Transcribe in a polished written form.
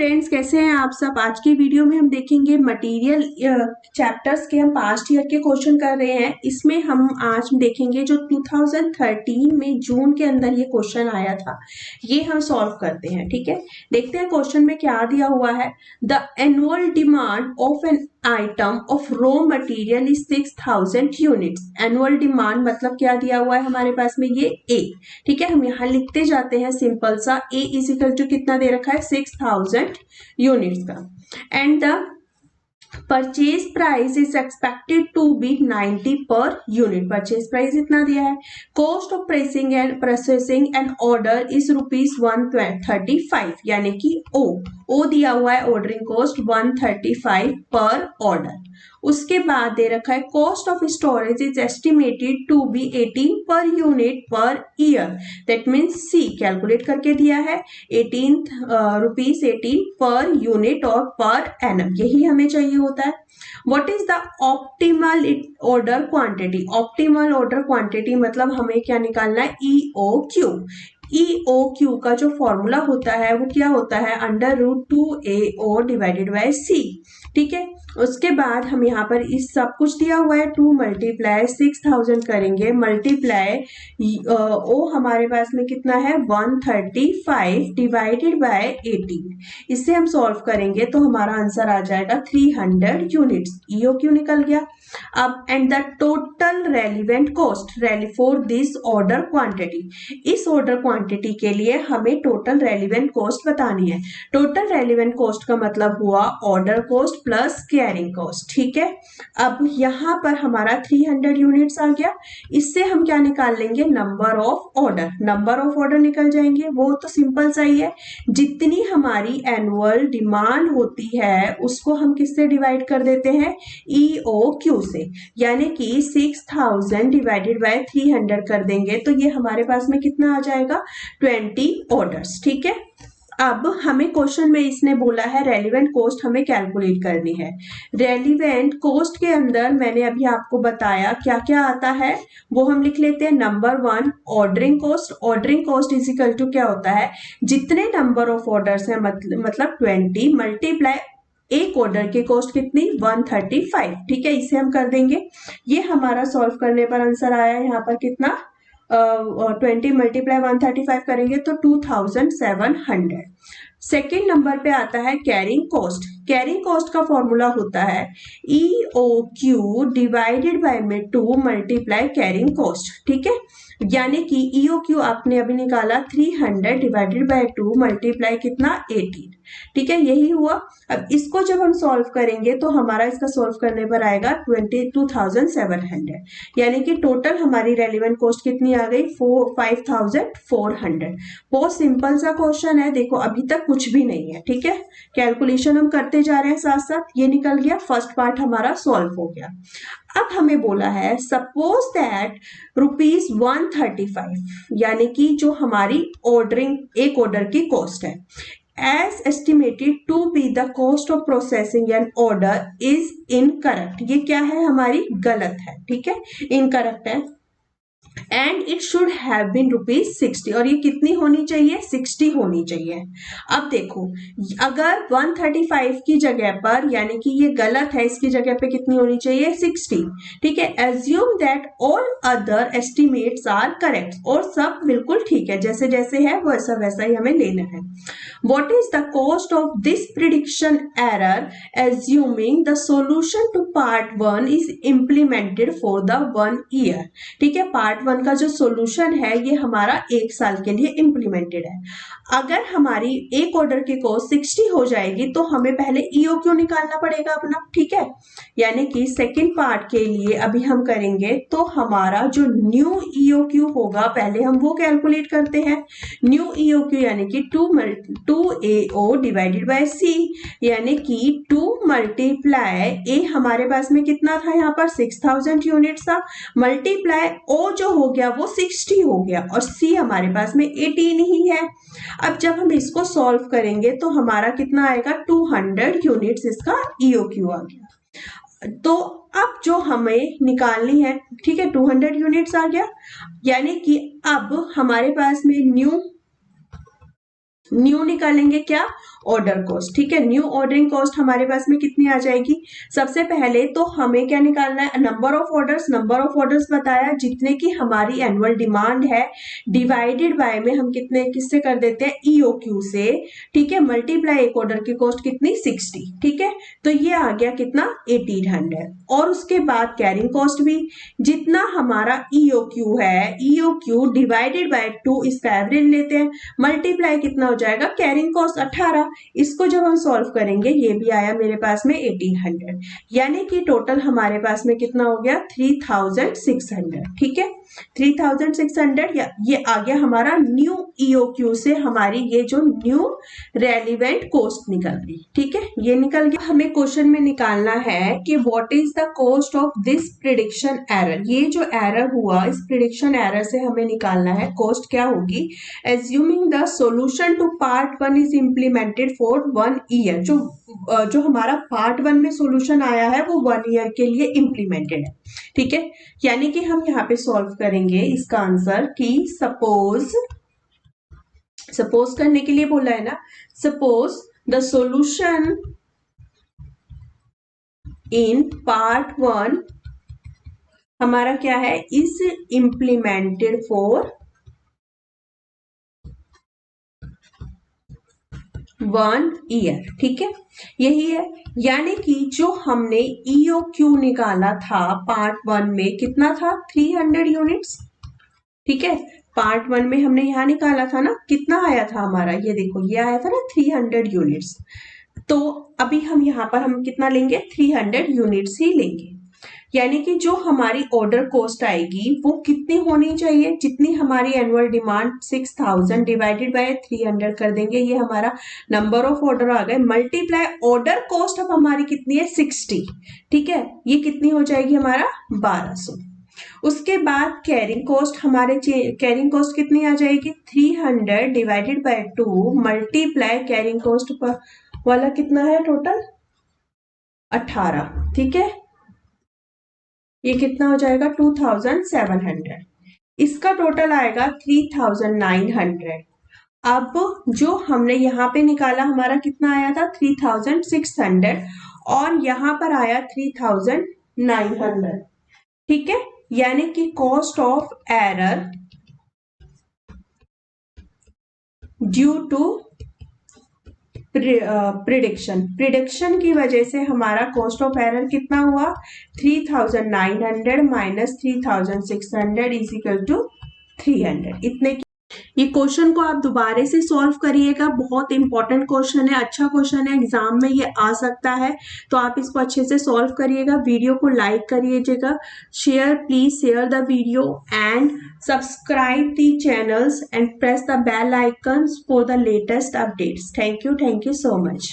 Friends, कैसे हैं आप सब। आज की वीडियो में हम देखेंगे मटेरियल चैप्टर्स के हम पास्ट ईयर के क्वेश्चन कर रहे हैं। इसमें हम आज देखेंगे जो 2013 में जून के अंदर ये क्वेश्चन आया था, ये हम सॉल्व करते हैं। ठीक है, देखते हैं क्वेश्चन में क्या दिया हुआ है। The annual demand of an item of raw material is 6000 units. Annual demand मतलब क्या दिया हुआ है हमारे पास में, ये ए। ठीक है, हम यहाँ लिखते जाते हैं सिंपल सा। ए इज इक्वल टू कितना दे रखा है, 6000 यूनिट्स का। And the purchase price is expected to be 90 per unit. Purchase price इतना दिया है। Cost of pressing and processing and order is ₹135, यानी कि ओ दिया हुआ है ऑर्डरिंग कॉस्ट 135 पर ऑर्डर। उसके बाद दे रखा है cost of storage is estimated to be 18 per unit per year. That means C calculate करके दिया है ₹18 पर यूनिट और पर एनम, यही हमें चाहिए होता है। What is the optimal order quantity. Optimal order quantity मतलब हमें क्या निकालना है, EOQ। EOQ का जो फॉर्मूला होता है वो क्या होता है, √2AO डिवाइडेड बाय C। ठीक है, उसके बाद हम यहाँ पर इस सब कुछ दिया हुआ है, 2 मल्टीप्लाई 6000 करेंगे, मल्टीप्लाई ओ हमारे पास में कितना है 135 डिवाइडेड बाय 18। इससे हम सॉल्व करेंगे तो हमारा आंसर आ जाएगा 300 यूनिट्स। EOQ निकल गया। अब and the total relevant cost for this order quantity. इस ऑर्डर क्वांटिटी के लिए हमें टोटल रेलिवेंट कॉस्ट बतानी है। टोटल रेलिवेंट कॉस्ट का मतलब हुआ order cost plus carrying cost. ठीक है, अब यहाँ पर हमारा 300 यूनिट्स आ गया। इससे हम क्या निकाल लेंगे, number of order. Number of order निकल जाएंगे, वो तो सिंपल सा ही है। जितनी हमारी एनुअल डिमांड होती है उसको हम किससे डिवाइड कर देते हैं, EOQ से, यानी कि 6000 डिवाइडेड बाय 300 कर देंगे तो ये हमारे पास में कितना आ जाएगा, 20 ऑर्डर्स। ठीक है, अब हमें क्वेश्चन में इसने बोला है रेलिवेंट कॉस्ट हमें कैलकुलेट करनी है। रेलिवेंट कॉस्ट के अंदर मैंने अभी आपको बताया क्या क्या आता है, वो हम लिख लेते हैं। Number 1 ordering cost. Ordering cost is equal to क्या होता है, जितने नंबर ऑफ ऑर्डर्स है मतलब 20 मल्टीप्लाई एक ऑर्डर की कॉस्ट कितनी, 135। ठीक है, इसे हम कर देंगे। ये हमारा सॉल्व करने पर आंसर आया यहाँ पर कितना, 20 मल्टीप्लाई 135 करेंगे तो 2700। सेकेंड नंबर पे आता है कैरिंग कॉस्ट। कैरिंग कॉस्ट का फॉर्मूला होता है EOQ डिवाइडेड बाय में 2 मल्टीप्लाई कैरिंग कॉस्ट। ठीक है, यानी कि EOQ आपने अभी निकाला 300 डिवाइडेड बाय 2 मल्टीप्लाई कितना 18। ठीक है, यही हुआ। अब इसको जब हम सॉल्व करेंगे तो हमारा इसका सॉल्व करने पर आएगा 22,700, यानी कि टोटल हमारी रेलिवेंट कॉस्ट कितनी आ गई, 5400। बहुत सिंपल सा क्वेश्चन है, देखो अभी तक कुछ भी नहीं है। ठीक है, कैलकुलेशन हम करते जा रहे हैं साथ साथ। ये निकल गया, फर्स्ट पार्ट हमारा सॉल्व हो गया। अब हमें बोला है सपोज दैट ₹135, यानी कि जो हमारी ऑर्डरिंग एक ऑर्डर की कॉस्ट है, as estimated to be the cost of processing an order is incorrect। ये क्या है, हमारी गलत है। ठीक है, इनकरेक्ट है। And it should have been ₹60, और ये कितनी होनी चाहिए, 60 होनी चाहिए। अब देखो अगर 135 की जगह पर, यानी कि ये गलत है, इसकी जगह पे कितनी होनी चाहिए, 60। ठीक है, assume that all other estimates are correct, और सब बिल्कुल ठीक है, जैसे जैसे है वैसा वैसा ही हमें लेना है। What is the cost of this prediction error assuming the solution to part 1 is implemented for the 1 year। ठीक है, पार्ट 1 का जो सॉल्यूशन है ये हमारा 1 साल के लिए इम्प्लीमेंटेड है। अगर हमारी एक ऑर्डर की कॉस्ट 60 हो जाएगी तो हमें पहले EOQ निकालना पड़ेगा अपना। ठीक है, यानी कि सेकंड पार्ट के लिए अभी हम करेंगे तो हमारा जो न्यू EOQ होगा पहले हम वो कैलकुलेट करते हैं। न्यू EOQ यानी कि 2AO डिवाइडेड बाय C, यानी कि 2 मल्टीप्लाई A हमारे पास में कितना था, यहाँ पर 6000 यूनिट्स था, मल्टीप्लाई O जो हो गया वो 60 हो गया, और C हमारे पास में 18 ही है। अब जब हम इसको सॉल्व करेंगे तो हमारा कितना आएगा, 200 यूनिट्स इसका EOQ आ गया। तो अब जो हमें निकालनी है, ठीक है, 200 यूनिट्स आ गया, यानी कि अब हमारे पास में न्यू न्यू निकालेंगे क्या, ऑर्डर कॉस्ट। ठीक है, न्यू ऑर्डरिंग कॉस्ट हमारे पास में कितनी आ जाएगी, सबसे पहले तो हमें क्या निकालना है, number of orders. Number of orders बताया जितने की हमारी एनुअल डिमांड है, डिवाइडेड बाय में हम कितने किससे कर देते हैं, ईओक्यू से। ठीक है, मल्टीप्लाई एक ऑर्डर की कॉस्ट कितनी 60। ठीक है, तो ये आ गया कितना 1800। और उसके बाद कैरिंग कॉस्ट भी, जितना हमारा ईओक्यू है, ईओक्यू डिवाइडेड बाय 2, इसका एवरेज लेते हैं, मल्टीप्लाई कितना हो जाएगा, कैरिंग कॉस्ट 18। इसको जब हम सॉल्व करेंगे ये भी आया मेरे पास में 1800, यानी कि टोटल हमारे पास में कितना हो गया 3600। ठीक है, 3600 ये आ गया हमारा न्यू ईओक्यू से हमारी ये जो न्यू रेलिवेंट कॉस्ट निकल गई। ठीक है, ये निकल गया। हमें क्वेश्चन में निकालना है कि what is the cost of this prediction error. ये जो एरर हुआ, इस प्रिडिक्शन एरर से हमें निकालना है कॉस्ट क्या होगी। Assuming the solution to part 1 is implemented for 1 year. जो हमारा पार्ट 1 में सॉल्यूशन आया है वो 1 ईयर के लिए इम्प्लीमेंटेड है। ठीक है, यानी कि हम यहाँ पे सॉल्व करेंगे इसका आंसर कि सपोज करने के लिए बोला है ना, suppose the solution in part 1 हमारा क्या है, इज इम्प्लीमेंटेड फॉर 1 ईयर। ठीक है, यही है, यानी कि जो हमने ईओक्यू निकाला था पार्ट 1 में कितना था 300 यूनिट्स। ठीक है, पार्ट 1 में हमने यहां निकाला था ना, कितना आया था हमारा, ये देखो ये आया था ना 300 यूनिट्स। तो अभी हम यहाँ पर हम कितना लेंगे, 300 यूनिट्स ही लेंगे, यानी कि जो हमारी ऑर्डर कॉस्ट आएगी वो कितनी होनी चाहिए, जितनी हमारी एनुअल डिमांड 6000 डिवाइडेड बाय 300 कर देंगे, ये हमारा नंबर ऑफ ऑर्डर आ गए, मल्टीप्लाई ऑर्डर कॉस्ट अब हमारी कितनी है 60। ठीक है, ये कितनी हो जाएगी हमारा 1200। उसके बाद कैरिंग कॉस्ट, हमारे कैरिंग कॉस्ट कितनी आ जाएगी 300 divided by 2 multiply carrying cost वाला कितना है टोटल 18। ठीक है, ये कितना हो जाएगा 2700, इसका टोटल आएगा 3900। अब जो हमने यहाँ पे निकाला हमारा कितना आया था 3600 और यहाँ पर आया 3900। ठीक है, यानी कि cost of error due to prediction की वजह से हमारा कॉस्ट ऑफ एरर कितना हुआ 3900 माइनस 3600 इज इक्वल टू 300। इतने की ये क्वेश्चन को आप दोबारा से सॉल्व करिएगा, बहुत इंपॉर्टेंट क्वेश्चन है, अच्छा क्वेश्चन है, एग्जाम में ये आ सकता है, तो आप इसको अच्छे से सॉल्व करिएगा। वीडियो को लाइक करिएगा, please share the video and subscribe the channels and press the bell icon for the latest updates. Thank you so much.